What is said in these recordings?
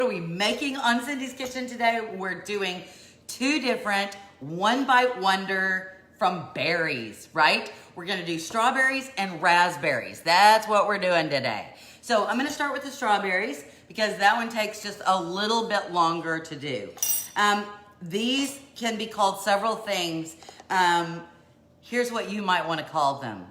What are we making on Cindy's Kitchen today? We're doing two different one-bite wonder from berries, right? We're gonna do strawberries and raspberries. That's what we're doing today. So I'm gonna start with the strawberries because that one takes just a little bit longer to do. These can be called several things. Here's what you might wanna call them.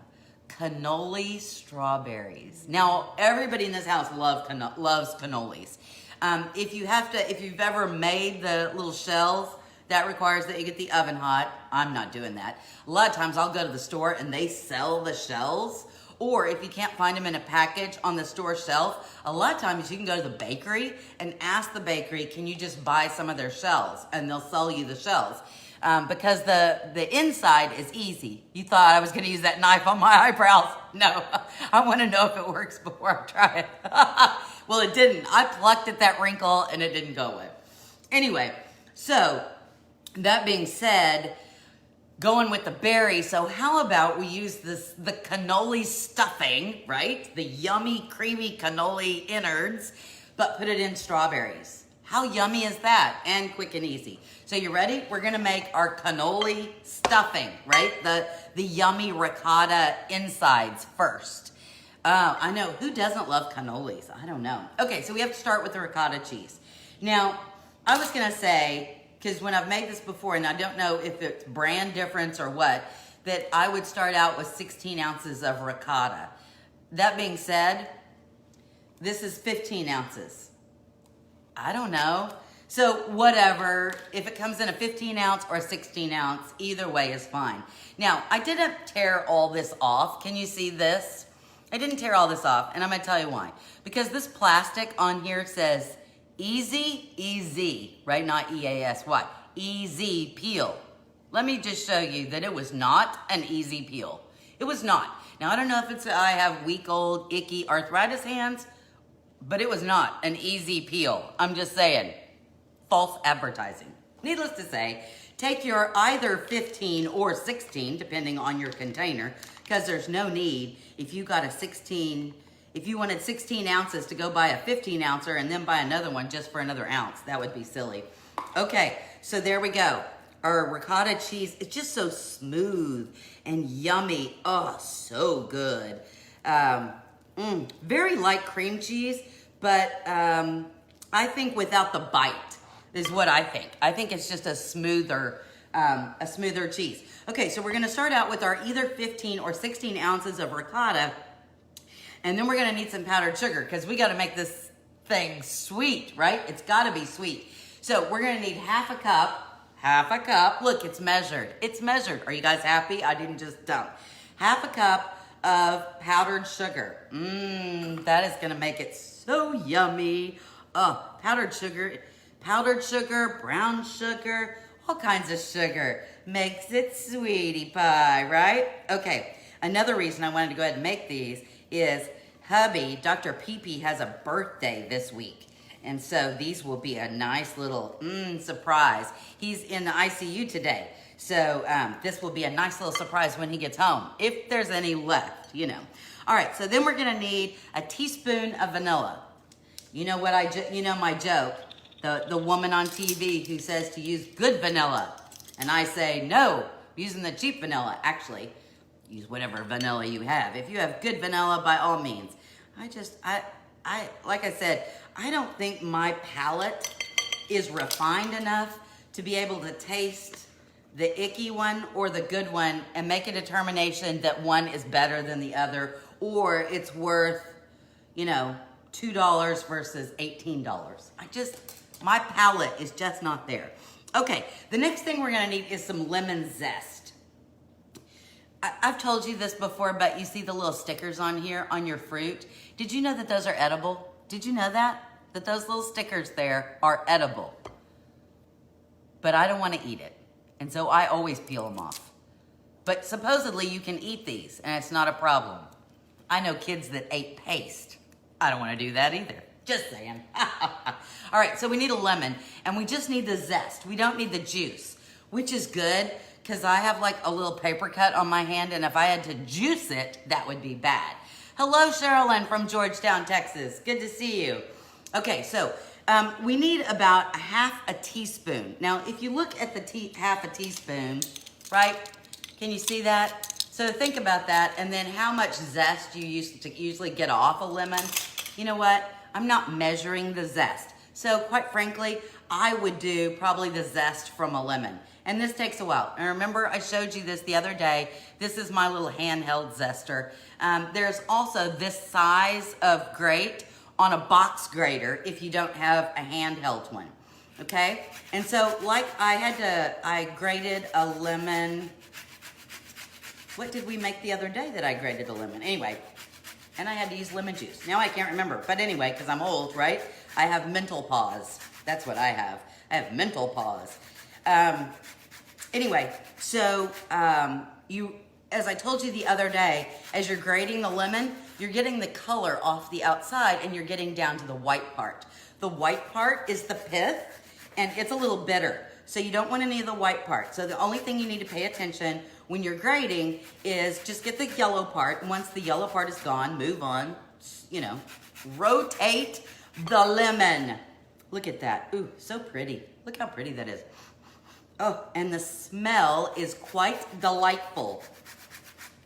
Cannoli strawberries. Now, everybody in this house loves cannolis. If you've ever made the little shells, that requires that you get the oven hot. I'm not doing that. A lot of times I'll go to the store and they sell the shells. Or if you can't find them in a package on the store shelf, a lot of times you can go to the bakery and ask the bakery, can you just buy some of their shells? And they'll sell you the shells. Because the inside is easy. You thought I was gonna use that knife on my eyebrows. No, I wanna know if it works before I try it. Well, it didn't. I plucked at that wrinkle and it didn't go away. Anyway, so that being said, going with the berry, so how about we use the cannoli stuffing, right? The yummy, creamy cannoli innards, but put it in strawberries. How yummy is that? And quick and easy. So you ready? We're gonna make our cannoli stuffing, right? The yummy ricotta insides first. I know, who doesn't love cannolis? I don't know. Okay, so we have to start with the ricotta cheese. Now, I was gonna say, because when I've made this before, and I don't know if it's brand difference or what, that I would start out with 16 ounces of ricotta. That being said, this is 15 ounces. I don't know. So whatever, if it comes in a 15 ounce or a 16 ounce, either way is fine. Now, I didn't tear all this off. Can you see this? I didn't tear all this off, and I'm gonna tell you why. Because this plastic on here says easy, easy, right? Not E-A-S-Y, easy peel. Let me just show you that it was not an easy peel. It was not. Now, I don't know if it's I have weak, old, icky arthritis hands, but it was not an easy peel. I'm just saying, false advertising. Needless to say, take your either 15 or 16, depending on your container, because there's no need if you got a 16, if you wanted 16 ounces to go buy a 15 ouncer and then buy another one just for another ounce. That would be silly. Okay, so there we go. Our ricotta cheese, it's just so smooth and yummy. Oh, so good. Very light cream cheese, but I think without the bite is what I think. I think it's just a smoother cheese. Okay, so we're gonna start out with our either 15 or 16 ounces of ricotta, and then we're gonna need some powdered sugar because we gotta make this thing sweet, right? It's gotta be sweet. So we're gonna need half a cup. Look, it's measured. It's measured. Are you guys happy? I didn't just dump. Half a cup of powdered sugar. That is gonna make it so yummy. Oh, powdered sugar, brown sugar, all kinds of sugar. Makes it sweetie pie, right? Okay, another reason I wanted to go ahead and make these is hubby, Dr. Pee-Pee, has a birthday this week. And so these will be a nice little surprise. He's in the ICU today. So this will be a nice little surprise when he gets home, if there's any left, you know. All right, so then we're gonna need a teaspoon of vanilla. You know what you know my joke, the woman on TV who says to use good vanilla. And I say, no, using the cheap vanilla. Actually, use whatever vanilla you have. If you have good vanilla, by all means. Like I said, I don't think my palate is refined enough to be able to taste the icky one or the good one and make a determination that one is better than the other, or it's worth, you know, $2 versus $18. My palate is just not there. Okay, the next thing we're gonna need is some lemon zest. I've told you this before, but you see the little stickers on here on your fruit. Did you know that those are edible? Did you know that? That those little stickers there are edible. But I don't wanna eat it. And so I always peel them off. But supposedly you can eat these and it's not a problem. I know kids that ate paste. I don't wanna do that either. Just saying. All right, so we need a lemon and we just need the zest. We don't need the juice, which is good because I have like a little paper cut on my hand, and if I had to juice it, that would be bad. Hello, Sherilyn from Georgetown, Texas. Good to see you. Okay, so We need about half a teaspoon. Now, if you look at the half a teaspoon, right? Can you see that? So think about that, and then how much zest you used to usually get off a lemon. You know what? I'm not measuring the zest. So quite frankly, I would do probably the zest from a lemon. And this takes a while. And remember, I showed you this the other day. This is my little handheld zester. There's also this size of grate on a box grater if you don't have a handheld one, okay? And so like I grated a lemon. What did we make the other day that I grated a lemon? Anyway, and I had to use lemon juice. Now I can't remember, but anyway, because I'm old, right? I have mental pause. That's what I have. I have mental pause. Anyway, so as I told you the other day, as you're grating the lemon, you're getting the color off the outside and you're getting down to the white part. The white part is the pith and it's a little bitter. So you don't want any of the white part. So the only thing you need to pay attention when you're grating is just get the yellow part. And once the yellow part is gone, move on, you know, rotate the lemon. Look at that. Ooh, so pretty. Look how pretty that is. Oh, and the smell is quite delightful.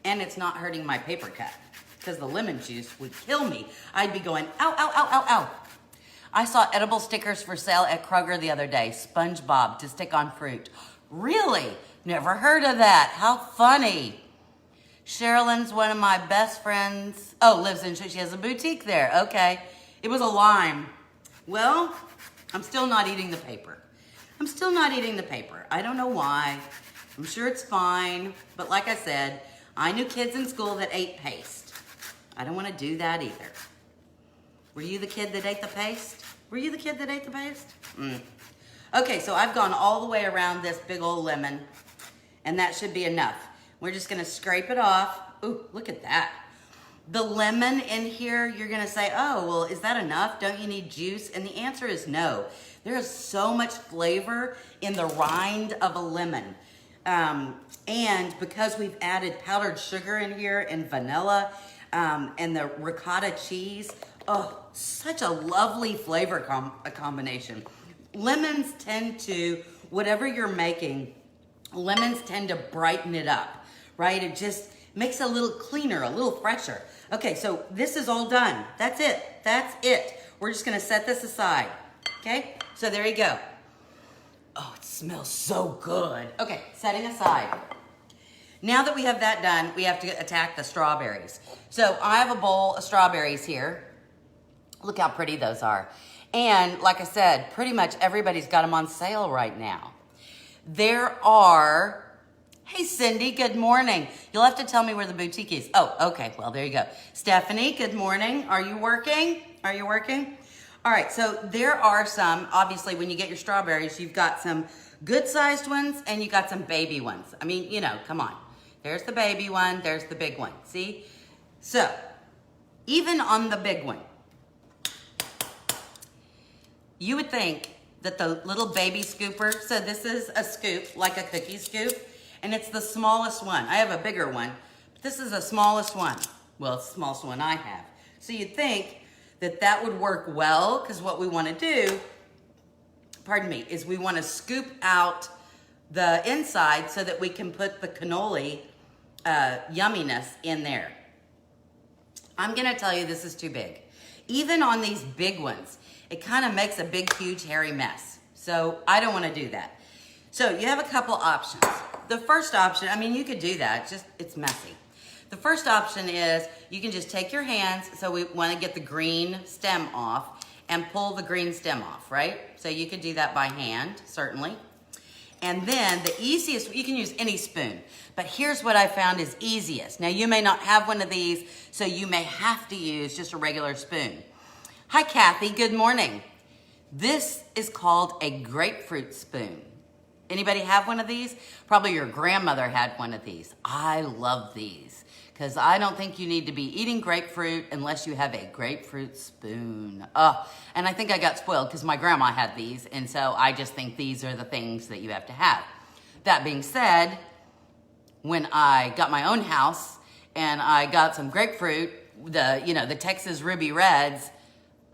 And it's not hurting my paper cut because the lemon juice would kill me. I'd be going, ow, ow, ow, ow, ow. I saw edible stickers for sale at Kroger the other day. SpongeBob to stick on fruit. Really? Never heard of that. How funny. Sherilyn's one of my best friends. Oh, lives in, she has a boutique there. Okay. It was a lime. Well, I'm still not eating the paper. I'm still not eating the paper. I don't know why. I'm sure it's fine. But like I said, I knew kids in school that ate paste. I don't want to do that either. Were you the kid that ate the paste? Were you the kid that ate the paste? Okay, so I've gone all the way around this big old lemon, and that should be enough. We're just gonna scrape it off. Ooh, look at that. The lemon in here, you're gonna say, oh, well, is that enough? Don't you need juice? And the answer is no. There is so much flavor in the rind of a lemon. And because we've added powdered sugar in here and vanilla and the ricotta cheese, oh, such a lovely flavor combination. Lemons tend to, whatever you're making, lemons tend to brighten it up, right? It just makes it a little cleaner, a little fresher. Okay, so this is all done. That's it. That's it. We're just gonna set this aside, okay? So there you go. Oh, it smells so good. Okay, setting aside. Now that we have that done, we have to attack the strawberries. So I have a bowl of strawberries here. Look how pretty those are. And like I said, pretty much everybody's got them on sale right now. There are, hey Cindy, good morning. You'll have to tell me where the boutique is. Oh, okay, well there you go. Stephanie, good morning. Are you working? Are you working? All right, so there are some, obviously when you get your strawberries, you've got some good sized ones and you got some baby ones. I mean, you know, come on. There's the baby one, there's the big one, see? So, even on the big one, you would think that the little baby scooper, so this is a scoop, like a cookie scoop, and it's the smallest one. I have a bigger one, but this is the smallest one. Well, it's the smallest one I have. So you'd think that that would work well, because what we want to do, pardon me, is we want to scoop out the inside so that we can put the cannoli yumminess in there. I'm going to tell you this is too big. Even on these big ones, it kind of makes a big, huge, hairy mess. So I don't want to do that. So you have a couple options. The first option, I mean, you could do that, it's messy. The first option is you can just take your hands, so we want to get the green stem off, and pull the green stem off, right? So you could do that by hand, certainly. And then the easiest, you can use any spoon, but here's what I found is easiest. Now you may not have one of these, so you may have to use just a regular spoon. Hi Kathy, good morning. This is called a grapefruit spoon. Anybody have one of these? Probably your grandmother had one of these. I love these because I don't think you need to be eating grapefruit unless you have a grapefruit spoon. And I think I got spoiled because my grandma had these, and so I just think these are the things that you have to have. That being said, when I got my own house and I got some grapefruit, the Texas Ruby Reds,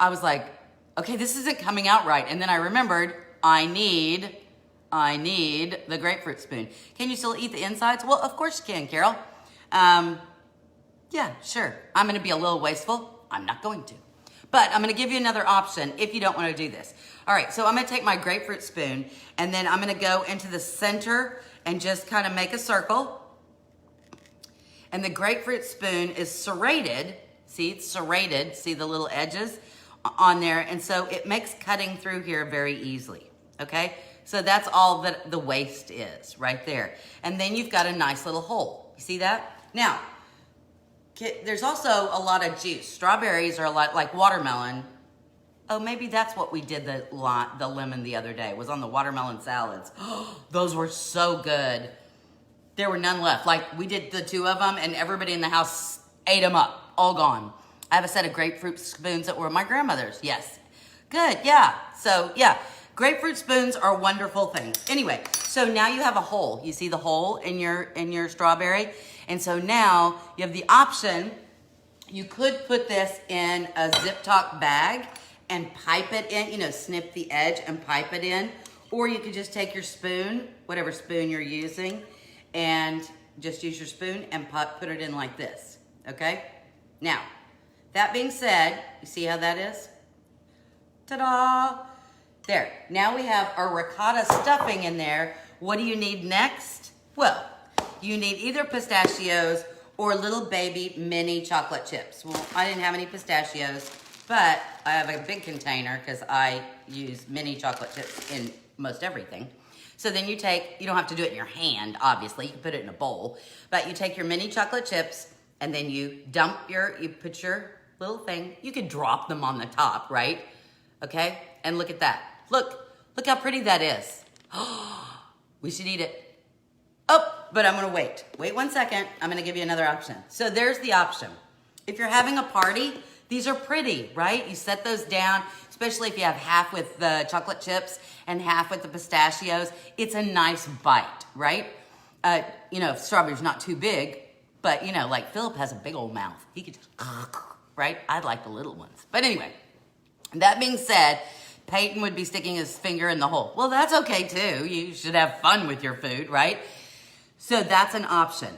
I was like, okay, this isn't coming out right. And then I remembered I need the grapefruit spoon. Can you still eat the insides? Well, of course you can, Carol. Yeah, sure. I'm gonna be a little wasteful. I'm not going to. But I'm gonna give you another option if you don't wanna do this. All right, so I'm gonna take my grapefruit spoon and then I'm gonna go into the center and just kind of make a circle. And the grapefruit spoon is serrated. See, it's serrated. See the little edges on there? And so it makes cutting through here very easily, okay? So that's all that the waste is right there. And then you've got a nice little hole. You see that? Now, there's also a lot of juice. Strawberries are a lot like watermelon. Oh, maybe that's what we did the lemon the other day. It was on the watermelon salads. Those were so good. There were none left. Like, we did the 2 of them, and everybody in the house ate them up. All gone. I have a set of grapefruit spoons that were my grandmother's. Yes. Good, yeah. So, yeah. Grapefruit spoons are wonderful things. Anyway, so now you have a hole. You see the hole in your strawberry? And so now you have the option. You could put this in a zip-top bag and pipe it in, you know, snip the edge and pipe it in. Or you could just take your spoon, whatever spoon you're using, and just use your spoon and put it in like this, okay? Now, that being said, you see how that is? Ta-da! There, now we have our ricotta stuffing in there. What do you need next? Well, you need either pistachios or little baby mini chocolate chips. Well, I didn't have any pistachios, but I have a big container because I use mini chocolate chips in most everything. So then you don't have to do it in your hand, obviously. You can put it in a bowl. But you take your mini chocolate chips and then you put your little thing. You could drop them on the top, right? Okay? And look at that. Look how pretty that is. We should eat it. Oh, but I'm gonna wait. Wait 1 second. I'm gonna give you another option. So there's the option. If you're having a party, these are pretty, right? You set those down, especially if you have half with the chocolate chips and half with the pistachios. It's a nice bite, right? You know, if strawberry's not too big, but you know, like Philip has a big old mouth. He could just, right? I like the little ones. But anyway, that being said, Peyton would be sticking his finger in the hole. Well, that's okay too. You should have fun with your food, right? So that's an option.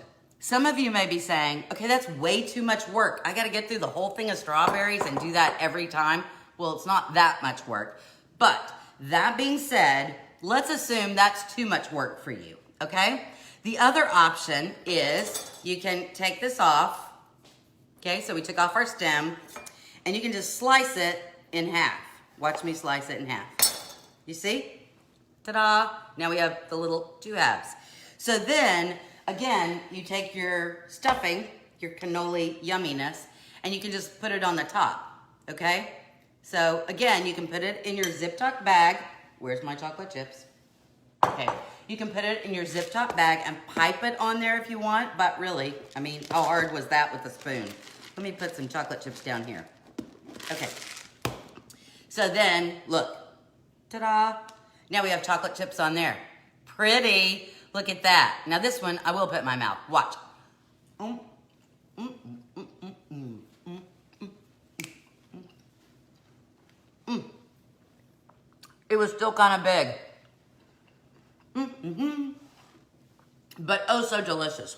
Some of you may be saying, okay, that's way too much work. I got to get through the whole thing of strawberries and do that every time. Well, it's not that much work. But that being said, let's assume that's too much work for you, okay? The other option is you can take this off. Okay, so we took off our stem and you can just slice it in half. Watch me slice it in half. You see? Ta-da! Now we have the little 2 halves. So then, again, you take your stuffing, your cannoli yumminess, and you can just put it on the top, okay? So again, you can put it in your zip-top bag. Where's my chocolate chips? Okay, you can put it in your zip-top bag and pipe it on there if you want, but really, I mean, how hard was that with a spoon? Let me put some chocolate chips down here. Okay. So then, look, ta-da. Now we have chocolate chips on there. Pretty. Look at that. Now this one, I will put in my mouth. Watch. It was still kind of big. But oh so delicious.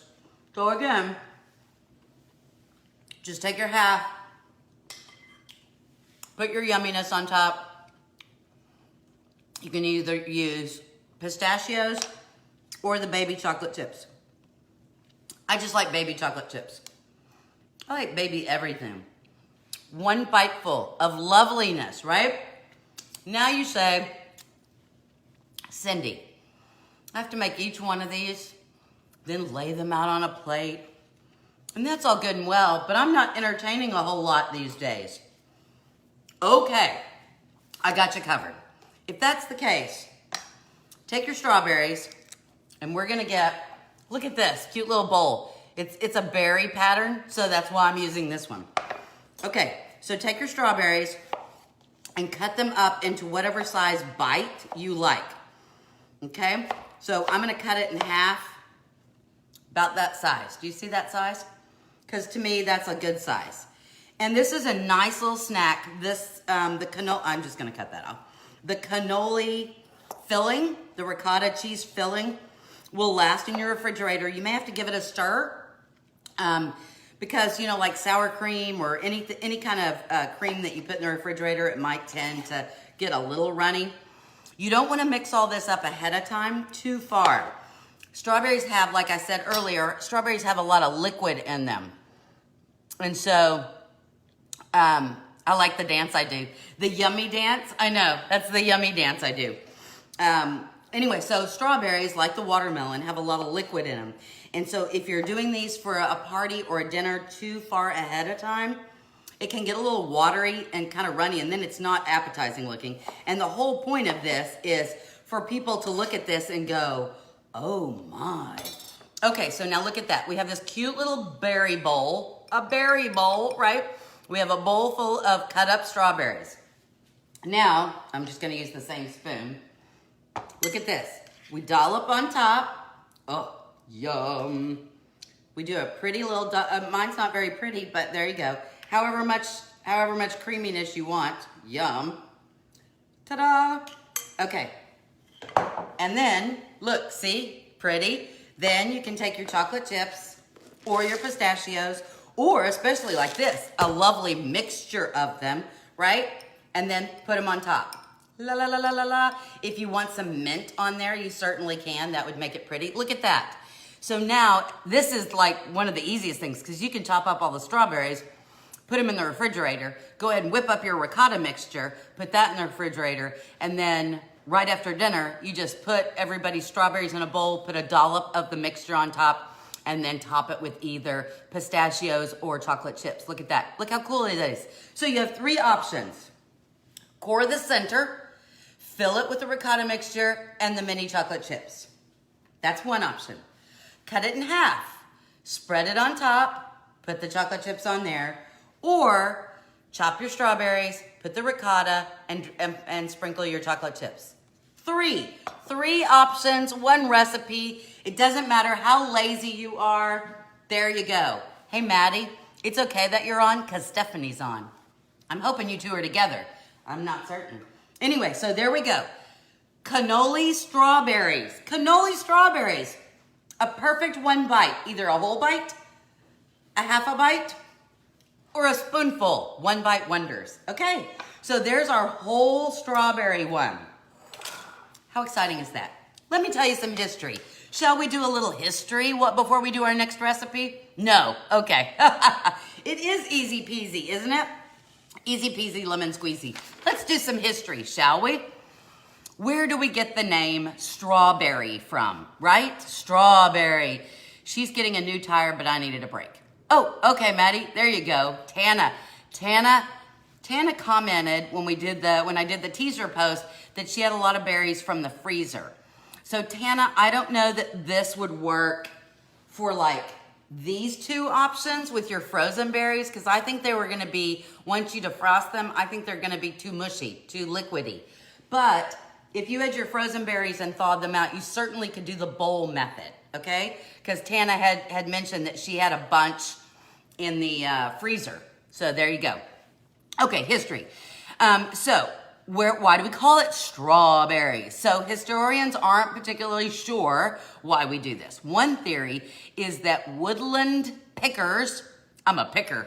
So again, just take your half, put your yumminess on top. You can either use pistachios or the baby chocolate chips. I just like baby chocolate chips. I like baby everything. One biteful of loveliness, right? Now you say, Cindy, I have to make each one of these, then lay them out on a plate. And that's all good and well, but I'm not entertaining a whole lot these days. Okay, I got you covered. If that's the case, take your strawberries, and we're gonna get, look at this, cute little bowl. It's a berry pattern, so that's why I'm using this one. Okay, so take your strawberries and cut them up into whatever size bite you like. Okay, so I'm gonna cut it in half, about that size. Do you see that size? Because to me, that's a good size. And this is a nice little snack. This, the cannoli, I'm just gonna cut that off. The cannoli filling, the ricotta cheese filling, will last in your refrigerator. You may have to give it a stir because, you know, like sour cream or any kind of cream that you put in the refrigerator, it might tend to get a little runny. You don't want to mix all this up ahead of time too far. Strawberries have, like I said earlier, strawberries have a lot of liquid in them. And so, I like the dance I do. The yummy dance, I know, that's the yummy dance I do. Anyway, so strawberries, like the watermelon, have a lot of liquid in them. And so if you're doing these for a party or a dinner too far ahead of time, it can get a little watery and kind of runny, and then it's not appetizing looking. And the whole point of this is for people to look at this and go, oh my. Okay, so now look at that. We have this cute little berry bowl, a berry bowl, right? We have a bowl full of cut up strawberries. Now, I'm just gonna use the same spoon. Look at this. We dollop on top. Oh, yum. We do a pretty little, mine's not very pretty, but there you go. However much creaminess you want. Yum. Ta-da. Okay. And then, look, see? Pretty. Then you can take your chocolate chips or your pistachios, or especially like this, a lovely mixture of them, right? And then put them on top. La la la la la la. If you want some mint on there, you certainly can. That would make it pretty. Look at that. So now, this is like one of the easiest things because you can chop up all the strawberries, put them in the refrigerator, go ahead and whip up your ricotta mixture, put that in the refrigerator, and then right after dinner, you just put everybody's strawberries in a bowl, put a dollop of the mixture on top, and then top it with either pistachios or chocolate chips. Look at that. Look how cool it is. So you have three options. Core the center, fill it with the ricotta mixture and the mini chocolate chips. That's one option. Cut it in half, spread it on top, put the chocolate chips on there, or chop your strawberries, put the ricotta, and sprinkle your chocolate chips. Three options, one recipe. It doesn't matter how lazy you are. There you go. Hey, Maddie, it's okay that you're on because Stephanie's on. I'm hoping you two are together. I'm not certain. Anyway, so there we go. Cannoli strawberries. Cannoli strawberries. A perfect one bite, either a whole bite, a half a bite, or a spoonful. One bite wonders. Okay, so there's our whole strawberry one. How exciting is that? Let me tell you some history. Shall we do a little history before we do our next recipe? No, okay. It is easy peasy, isn't it? Easy peasy lemon squeezy. Let's do some history, shall we? Where do we get the name strawberry from, right? Strawberry. She's getting a new tire, but I needed a break. Oh, okay, Maddie, there you go. Tana commented when I did the teaser post that she had a lot of berries from the freezer. So Tana, I don't know that this would work for like these two options with your frozen berries, because I think they were gonna be, once you defrost them, I think they're gonna be too mushy, too liquidy. But if you had your frozen berries and thawed them out, you certainly could do the bowl method, okay? Because Tana had mentioned that she had a bunch in the freezer. So there you go. Okay, history. Why do we call it strawberries? So historians aren't particularly sure why we do this. One theory is that woodland pickers, I'm a picker,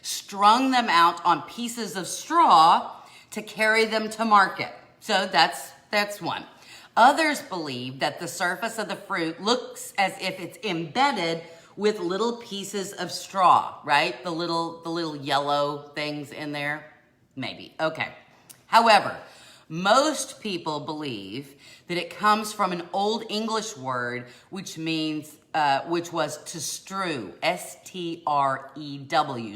strung them out on pieces of straw to carry them to market. So that's one. Others believe that the surface of the fruit looks as if it's embedded with little pieces of straw, right? The little yellow things in there, maybe. Okay. However, most people believe that it comes from an Old English word, which was to strew, S-T-R-E-W,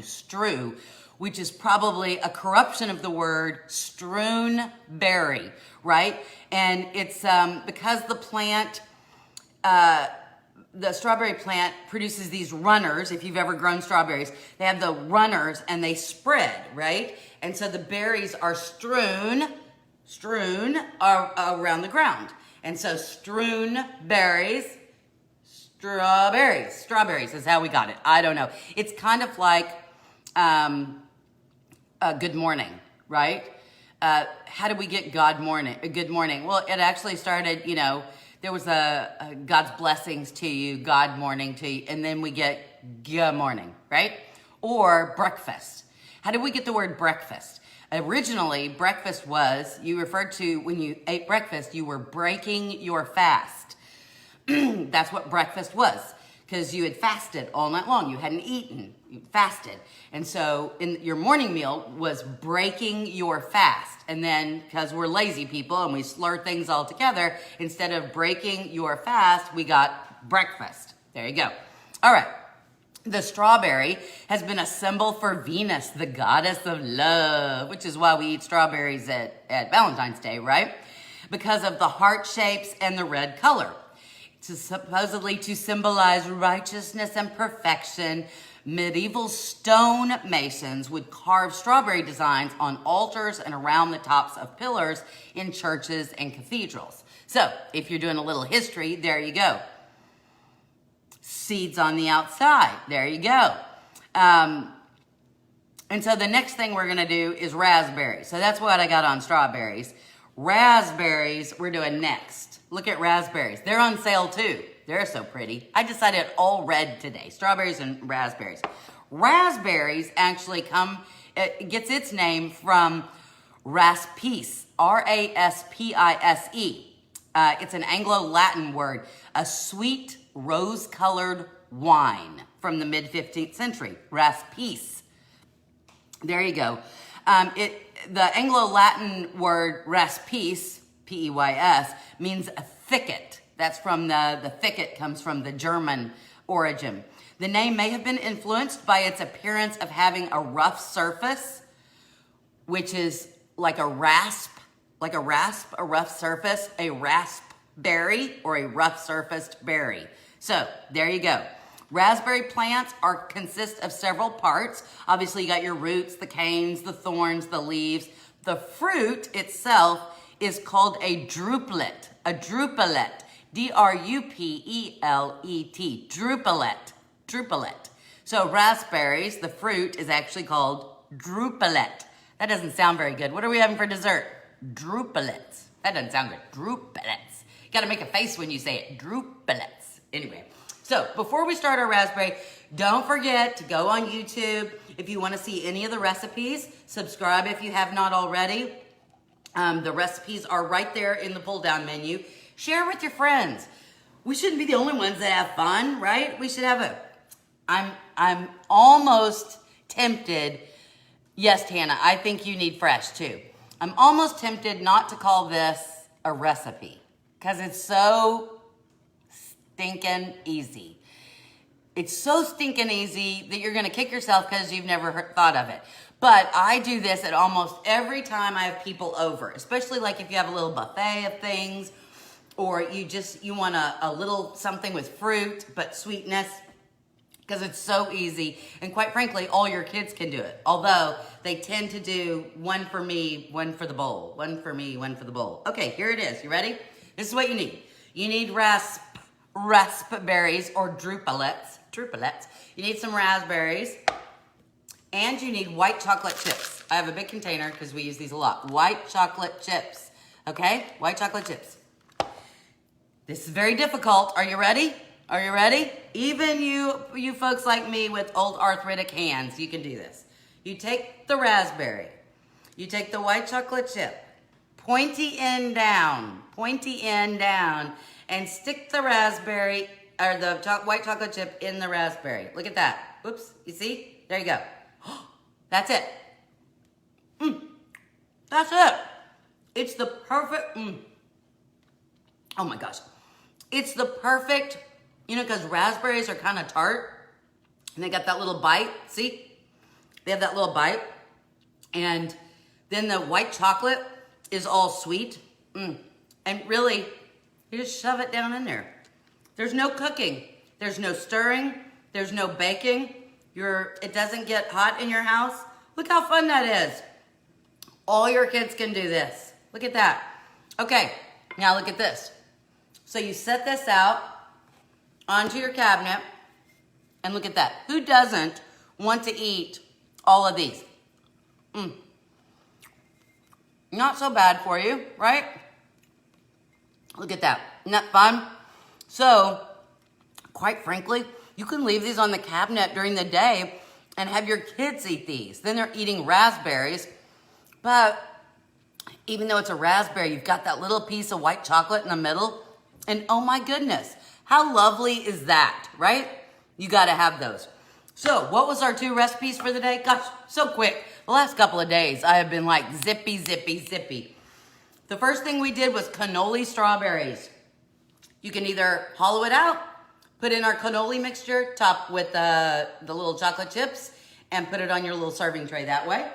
strew, which is probably a corruption of the word strewn berry, right? And it's because the plant, the strawberry plant produces these runners. If you've ever grown strawberries, they have the runners and they spread, right? And so the berries are strewn around the ground. And so strewn berries, strawberries is how we got it. I don't know. It's kind of like good morning, right? How did we get good morning? Well, it actually started, there was a God's blessings to you, God morning to you, and then we get good morning, right? Or breakfast. How did we get the word breakfast? Originally, breakfast was, you referred to when you ate breakfast, you were breaking your fast. That's what breakfast was, because you had fasted all night long. You hadn't eaten, you fasted. And so your morning meal was breaking your fast. And then, because we're lazy people and we slur things all together, instead of breaking your fast, we got breakfast. There you go. All right. The strawberry has been a symbol for Venus, the goddess of love, which is why we eat strawberries at Valentine's Day, right? Because of the heart shapes and the red color. Supposedly to symbolize righteousness and perfection, medieval stone masons would carve strawberry designs on altars and around the tops of pillars in churches and cathedrals. So, if you're doing a little history, there you go. Seeds on the outside. There you go. And so the next thing we're going to do is raspberries. So that's what I got on strawberries. Raspberries, we're doing next. Look at raspberries. They're on sale too. They're so pretty. I decided all red today. Strawberries and raspberries. Raspberries actually it gets its name from raspis, R-A-S-P-I-S-E. It's an Anglo-Latin word, a sweet rose-colored wine from the mid-15th century, raspis. There you go. The Anglo-Latin word raspis, P-E-Y-S, means a thicket. That's from the thicket comes from the German origin. The name may have been influenced by its appearance of having a rough surface, which is like a rough surface, a raspberry, or a rough surfaced berry. So there you go. Raspberry plants consist of several parts. Obviously, you got your roots, the canes, the thorns, the leaves. The fruit itself is called a drupelet. A drupelet. D-R-U-P-E-L-E-T. Drupelet. So raspberries, the fruit, is actually called drupelet. That doesn't sound very good. What are we having for dessert? Drupelets. That doesn't sound good. Drupelets. You got to make a face when you say it. Drupelets. Anyway, so before we start our raspberry, don't forget to go on YouTube. If you want to see any of the recipes, subscribe if you have not already. The recipes are right there in the pull-down menu. Share with your friends. We shouldn't be the only ones that have fun, right? We should have I'm almost tempted. Yes, Tana, I think you need fresh too. I'm almost tempted not to call this a recipe because it's so stinking easy. It's so stinking easy that you're going to kick yourself because you've never thought of it. But I do this at almost every time I have people over, especially like if you have a little buffet of things or you want a little something with fruit but sweetness, because it's so easy. And quite frankly, all your kids can do it. Although they tend to do one for me, one for the bowl. One for me, one for the bowl. Okay, here it is. You ready? This is what you need. You need raspberries or drupelets. You need some raspberries. And you need white chocolate chips. I have a big container because we use these a lot. White chocolate chips. Okay? White chocolate chips. This is very difficult. Are you ready? Are you ready? Even you folks like me with old arthritic hands, you can do this. You take the raspberry. You take the white chocolate chip. Pointy end down, and stick the raspberry, or the white chocolate chip in the raspberry. Look at that. Oops, you see? There you go. That's it. That's it. It's the perfect, oh my gosh. It's the perfect, because raspberries are kind of tart, and they got that little bite. See? They have that little bite. And then the white chocolate is all sweet. And really, you just shove it down in there. There's no cooking. There's no stirring. There's no baking. It doesn't get hot in your house. Look how fun that is. All your kids can do this. Look at that. Okay, now look at this. So you set this out onto your cabinet, and look at that. Who doesn't want to eat all of these. Not so bad for you, right? Look at that. Isn't that fun? So, quite frankly, you can leave these on the cabinet during the day and have your kids eat these. Then they're eating raspberries, but even though it's a raspberry, you've got that little piece of white chocolate in the middle, and oh my goodness, how lovely is that, right? You gotta have those. So, what was our 2 recipes for the day? Gosh, so quick. The last couple of days, I have been like zippy, zippy, zippy. The first thing we did was cannoli strawberries. You can either hollow it out, put in our cannoli mixture, top with the little chocolate chips, and put it on your little serving tray that way.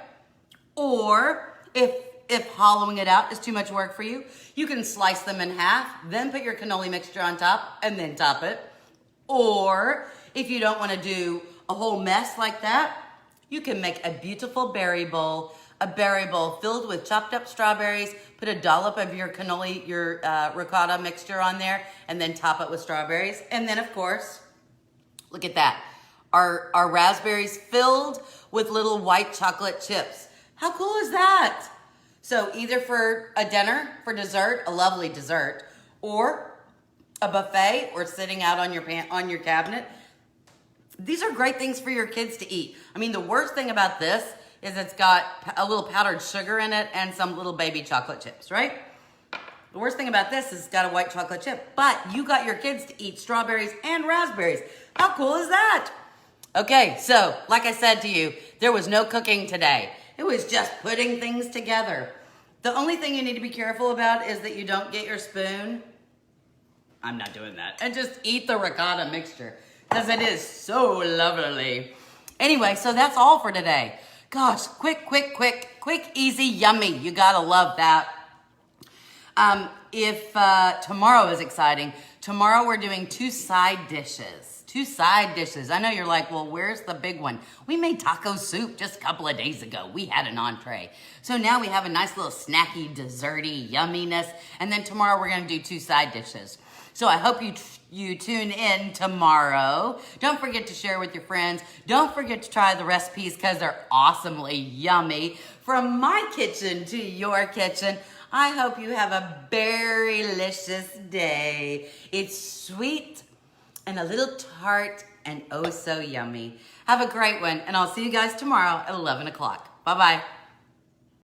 Or if hollowing it out is too much work for you, you can slice them in half, then put your cannoli mixture on top, and then top it. Or if you don't want to do a whole mess like that, you can make a beautiful berry bowl, a berry bowl filled with chopped up strawberries, put a dollop of your cannoli, your ricotta mixture on there, and then top it with strawberries. And then, of course, look at that. Our raspberries filled with little white chocolate chips. How cool is that? So either for a dinner, for dessert, a lovely dessert, or a buffet, or sitting out on your cabinet. These are great things for your kids to eat. I mean, the worst thing about this is it's got a little powdered sugar in it and some little baby chocolate chips, right? The worst thing about this is it's got a white chocolate chip, but you got your kids to eat strawberries and raspberries. How cool is that? Okay, so like I said to you, there was no cooking today. It was just putting things together. The only thing you need to be careful about is that you don't get your spoon. I'm not doing that. And just eat the ricotta mixture because it is so lovely. Anyway, so that's all for today. Gosh, quick, easy, yummy. You gotta love that. If tomorrow is exciting, tomorrow we're doing 2 side dishes. 2 side dishes. I know you're like, well, where's the big one? We made taco soup just a couple of days ago. We had an entree. So now we have a nice little snacky, desserty yumminess. And then tomorrow we're gonna do 2 side dishes. So I hope you tune in tomorrow. Don't forget to share with your friends. Don't forget to try the recipes because they're awesomely yummy. From my kitchen to your kitchen, I hope you have a very delicious day. It's sweet and a little tart and oh so yummy. Have a great one, and I'll see you guys tomorrow at 11 o'clock. Bye-bye.